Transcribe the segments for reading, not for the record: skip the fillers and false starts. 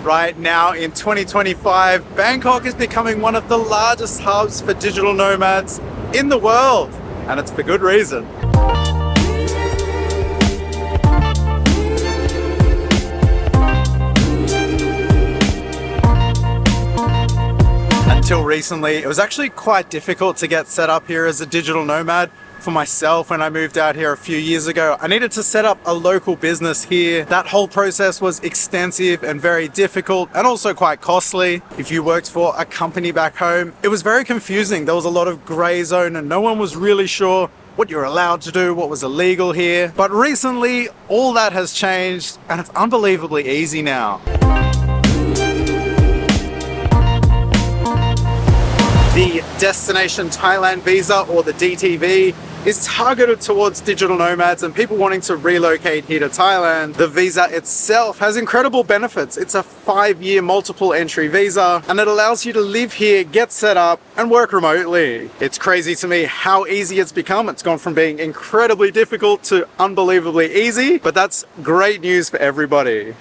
Right now in 2025, Bangkok is becoming one of the largest hubs for digital nomads in the world, and it's for good reason. Until recently, it was actually quite difficult to get set up here as a digital nomad. For myself, when I moved out here a few years ago, I needed to set up a local business here. That whole process was extensive and very difficult and also quite costly. If you worked for a company back home, it was very confusing. There was a lot of gray zone and no one was really sure what you're allowed to do, what was illegal here. But recently, all that has changed and it's unbelievably easy now. The Destination Thailand visa, or the DTV, is targeted towards digital nomads and people wanting to relocate here to Thailand. The visa itself has incredible benefits. It's a 5-year multiple entry visa and it allows you to live here, get set up and work remotely. It's crazy to me how easy it's become. It's gone from being incredibly difficult to unbelievably easy, but that's great news for everybody.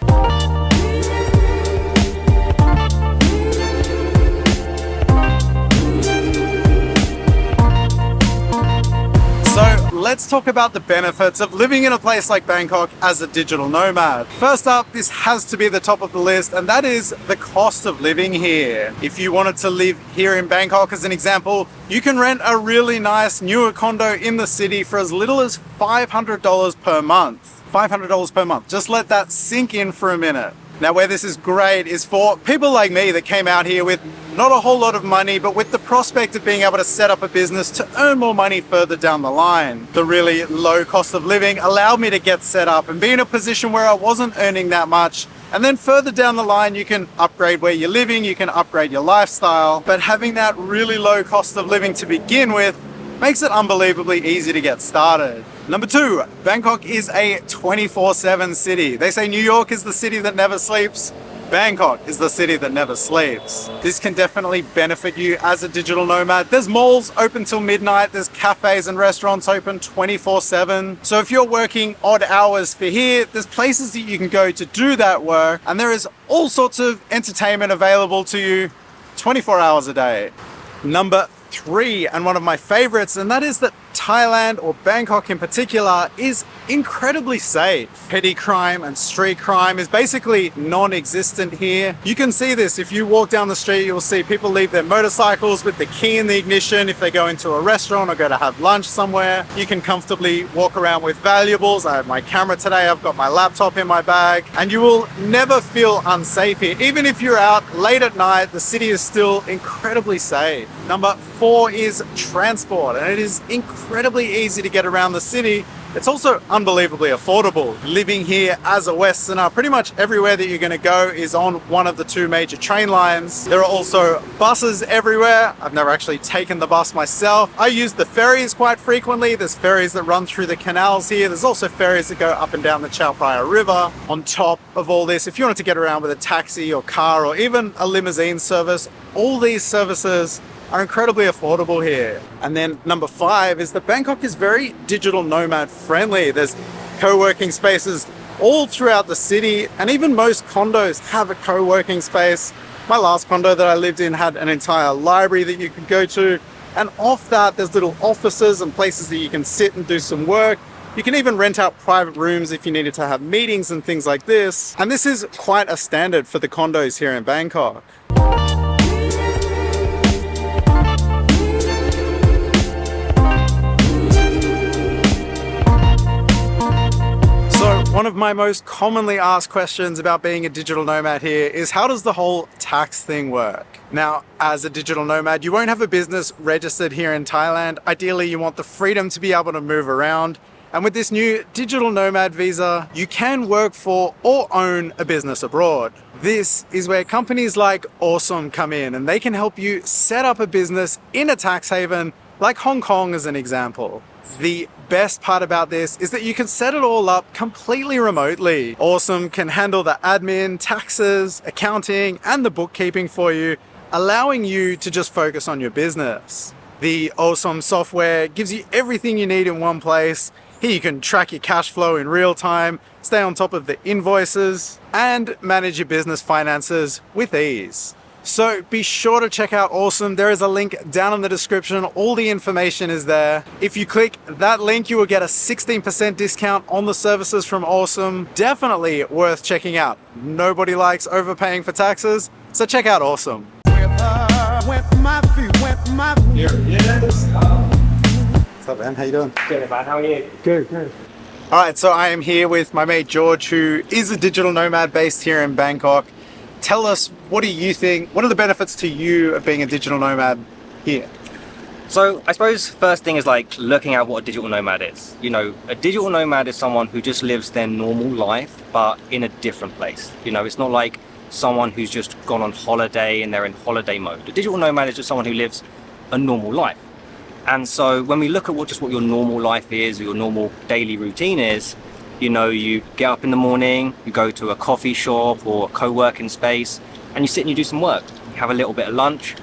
So let's talk about the benefits of living in a place like Bangkok as a digital nomad. First up, this has to be the top of the list, and that is the cost of living here. If you wanted to live here in Bangkok as an example, you can rent a really nice newer condo in the city for as little as $500 per month. $500 per month. Just let that sink in for a minute. Now, where this is great is for people like me that came out here with not a whole lot of money, but with the prospect of being able to set up a business to earn more money further down the line. The really low cost of living allowed me to get set up and be in a position where I wasn't earning that much. And then further down the line, you can upgrade where you're living, you can upgrade your lifestyle, but having that really low cost of living to begin with makes it unbelievably easy to get started. Number 2, Bangkok is a 24/7 city. They say New York is the city that never sleeps. Bangkok is the city that never sleeps. This can definitely benefit you as a digital nomad. There's malls open till midnight. There's cafes and restaurants open 24/7. So if you're working odd hours for here, there's places that you can go to do that work. And there is all sorts of entertainment available to you 24 hours a day. Number 3, and one of my favorites, and that is that Thailand, or Bangkok in particular, is incredibly safe. Petty crime and street crime is basically non-existent here. You can see this if you walk down the street. You'll see people leave their motorcycles with the key in the ignition if they go into a restaurant or go to have lunch somewhere. You can comfortably walk around with valuables. I have my camera today, I've got my laptop in my bag, and you will never feel unsafe here. Even if you're out late at night, the city is still incredibly safe. Number 4 is transport, and it is incredibly easy to get around the city. It's also unbelievably affordable. Living here as a Westerner, pretty much everywhere that you're going to go is on one of the 2 major train lines. There are also buses everywhere. I've never actually taken the bus myself. I use the ferries quite frequently. There's ferries that run through the canals here. There's also ferries that go up and down the Chao Phraya River. On top of all this, if you wanted to get around with a taxi or car or even a limousine service, all these services are incredibly affordable here. And then number 5 is that Bangkok is very digital nomad friendly. There's co-working spaces all throughout the city, and even most condos have a co-working space. My last condo that I lived in had an entire library that you could go to, and off that there's little offices and places that you can sit and do some work. You can even rent out private rooms if you needed to have meetings and things like this. And this is quite a standard for the condos here in Bangkok. One of my most commonly asked questions about being a digital nomad here is, how does the whole tax thing work? Now, as a digital nomad, you won't have a business registered here in Thailand. Ideally, you want the freedom to be able to move around. And with this new digital nomad visa, you can work for or own a business abroad. This is where companies like Awesome come in, and they can help you set up a business in a tax haven like Hong Kong as an example. The best part about this is that you can set it all up completely remotely. Awesome can handle the admin, taxes, accounting, and the bookkeeping for you, allowing you to just focus on your business. The Awesome software gives you everything you need in one place. Here you can track your cash flow in real time, stay on top of the invoices, and manage your business finances with ease. So be sure to check out Awesome. There is a link down in the description. All the information is there. If you click that link, you will get a 16% discount on the services from Awesome. Definitely worth checking out. Nobody likes overpaying for taxes, so check out Awesome. Here it is. What's up, man? How you doing? Good, man. How are you? Good. All right, so I am here with my mate George, who is a digital nomad based here in Bangkok. Tell us, what do you think? What are the benefits to you of being a digital nomad here? So I suppose first thing is like looking at what a digital nomad is. You know, a digital nomad is someone who just lives their normal life, but in a different place. You know, it's not like someone who's just gone on holiday and they're in holiday mode. A digital nomad is just someone who lives a normal life. And so when we look at what your normal life is, or your normal daily routine is, you know, you get up in the morning, you go to a coffee shop or a co-working space, and you sit and you do some work. You have a little bit of lunch,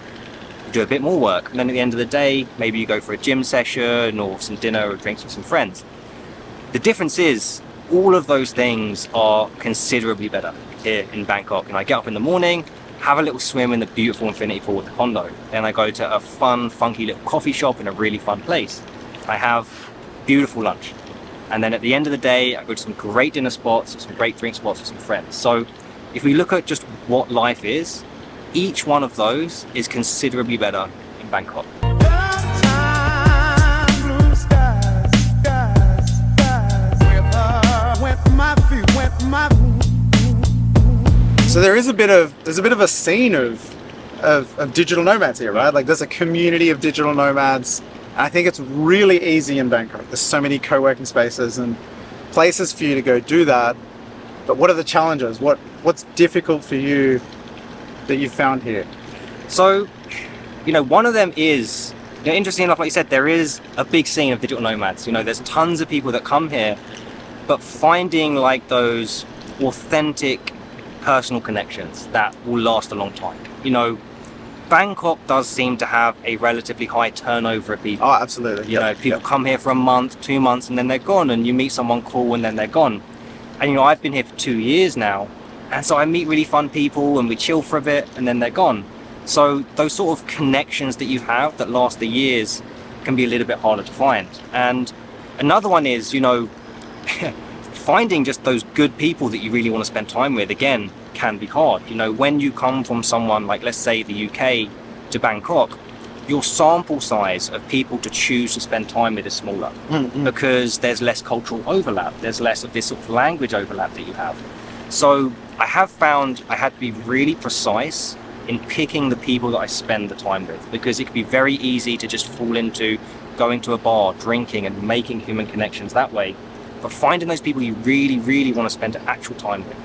you do a bit more work, and then at the end of the day, maybe you go for a gym session or some dinner or drinks with some friends. The difference is, all of those things are considerably better here in Bangkok. And I get up in the morning, have a little swim in the beautiful infinity pool at the condo. Then I go to a fun, funky little coffee shop in a really fun place. I have beautiful lunch. And then at the end of the day, I go to some great dinner spots, some great drink spots with some friends. So if we look at just what life is, each one of those is considerably better in Bangkok. So there's a bit of a scene of digital nomads here, right? Like there's a community of digital nomads. I think it's really easy in Bangkok. There's so many co-working spaces and places for you to go do that. But what are the challenges? What's difficult for you that you've found here? So, you know, one of them is, you know, interesting enough, like you said, there is a big scene of digital nomads. You know, there's tons of people that come here, but finding like those authentic personal connections that will last a long time. You know, Bangkok does seem to have a relatively high turnover of people. Oh, absolutely. You know, people come here for a month, 2 months, and then they're gone, and you meet someone cool and then they're gone. And you know, I've been here for 2 years now, and so I meet really fun people and we chill for a bit and then they're gone. So those sort of connections that you have that last the years can be a little bit harder to find. And another one is, you know, finding just those good people that you really want to spend time with, again, can be hard. You know, when you come from someone like, let's say, the UK to Bangkok, your sample size of people to choose to spend time with is smaller because there's less cultural overlap. There's less of this sort of language overlap that you have. So I have found I had to be really precise in picking the people that I spend the time with, because it can be very easy to just fall into going to a bar, drinking and making human connections that way. But finding those people you really, really want to spend actual time with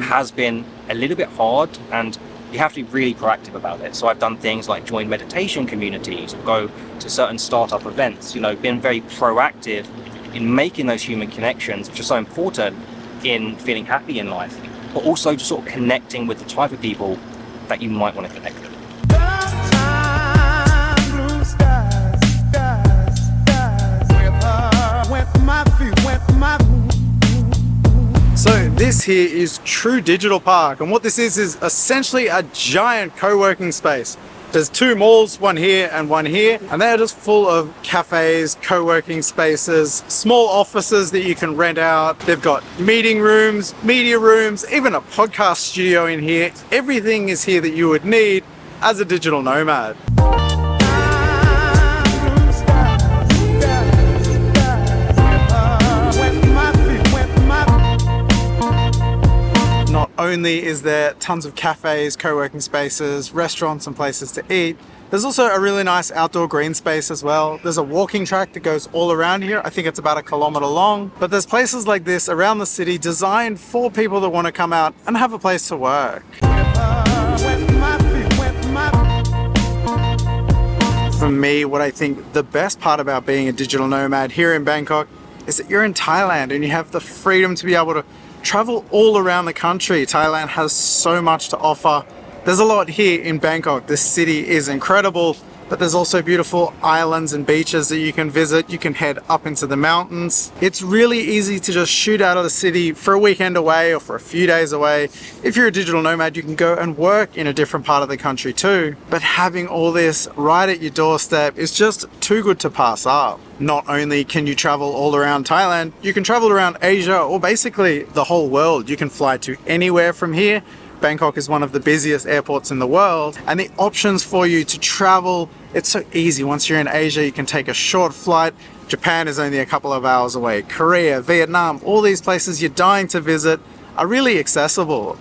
has been a little bit hard, and you have to be really proactive about it. So I've done things like join meditation communities, or go to certain startup events, you know, been very proactive in making those human connections, which are so important in feeling happy in life, but also just sort of connecting with the type of people that you might want to connect with. So this here is True Digital Park, and what this is essentially a giant co-working space. There's 2 malls, one here and one here, and they're just full of cafes, co-working spaces, small offices that you can rent out. They've got meeting rooms, media rooms, even a podcast studio in here. Everything is here that you would need as a digital nomad. Not only is there tons of cafes, co-working spaces, restaurants and places to eat, there's also a really nice outdoor green space as well. There's a walking track that goes all around here. I think it's about 1 kilometer long, but there's places like this around the city designed for people that want to come out and have a place to work. For me, what I think the best part about being a digital nomad here in Bangkok is that you're in Thailand and you have the freedom to be able to travel all around the country. Thailand has so much to offer. There's a lot here in Bangkok. This city is incredible. but there's also beautiful islands and beaches that you can visit. You can head up into the mountains. It's really easy to just shoot out of the city for a weekend away or for a few days away. If you're a digital nomad, you can go and work in a different part of the country too. But having all this right at your doorstep is just too good to pass up. Not only can you travel all around Thailand, you can travel around Asia or basically the whole world. You can fly to anywhere from here. Bangkok is one of the busiest airports in the world, and the options for you to travel, it's so easy. Once you're in Asia, you can take a short flight. Japan is only a couple of hours away. Korea, Vietnam, all these places you're dying to visit are really accessible.